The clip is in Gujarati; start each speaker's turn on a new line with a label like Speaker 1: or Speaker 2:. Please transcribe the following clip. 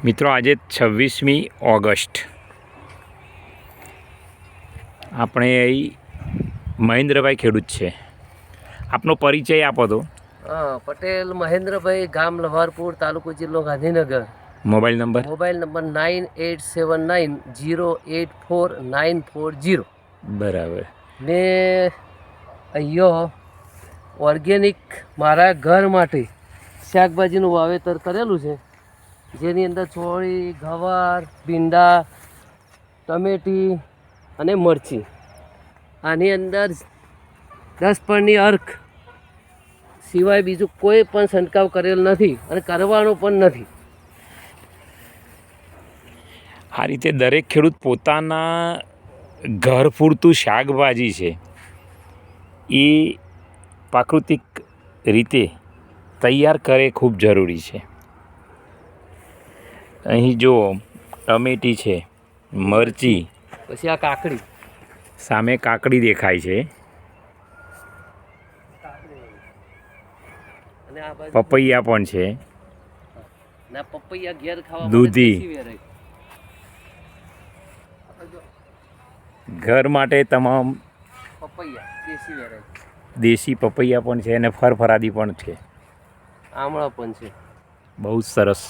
Speaker 1: મિત્રો આજે 26મી ઓગસ્ટ આપણે અહીં મહેન્દ્રભાઈ ખેડૂત છે. આપનો પરિચય આપો તો.
Speaker 2: પટેલ મહેન્દ્રભાઈ, ગામ લવારપુર, તાલુકો જિલ્લો ગાંધીનગર.
Speaker 1: Mobile number
Speaker 2: 9879084940.
Speaker 1: બરાબર.
Speaker 2: ને અહીંયા ઓર્ગેનિક મારા ઘર માટે શાકભાજીનું વાવેતર કરેલું છે, જેની અંદર ચોળી, ગવાર, ભીંડા, ટમેટી અને મરચી. આની અંદર 10 પણની અર્ક સિવાય બીજું કોઈ પણ છંટકાવ કરેલ નથી અને કરવાનો પણ નથી.
Speaker 1: આ રીતે દરેક ખેડૂત પોતાના ઘર પૂરતું શાકભાજી છે એ પ્રાકૃતિક રીતે તૈયાર કરે ખૂબ જરૂરી છે. અહીં જો ટમેટી છે, મરચી,
Speaker 2: પછી આ કાકડી,
Speaker 1: સામે કાકડી દેખાય છે,
Speaker 2: અને આ બાજુ
Speaker 1: પપૈયા પણ છે,
Speaker 2: ના પપૈયા ઘેર ખાવા
Speaker 1: દૂધી. ઘર માટે તમામ
Speaker 2: પપૈયા દેશી વેરાયટી,
Speaker 1: દેશી પપૈયા પણ છે અને ફરફરાદી પણ છે.
Speaker 2: આમળા પણ છે.
Speaker 1: બહુ જ સરસ.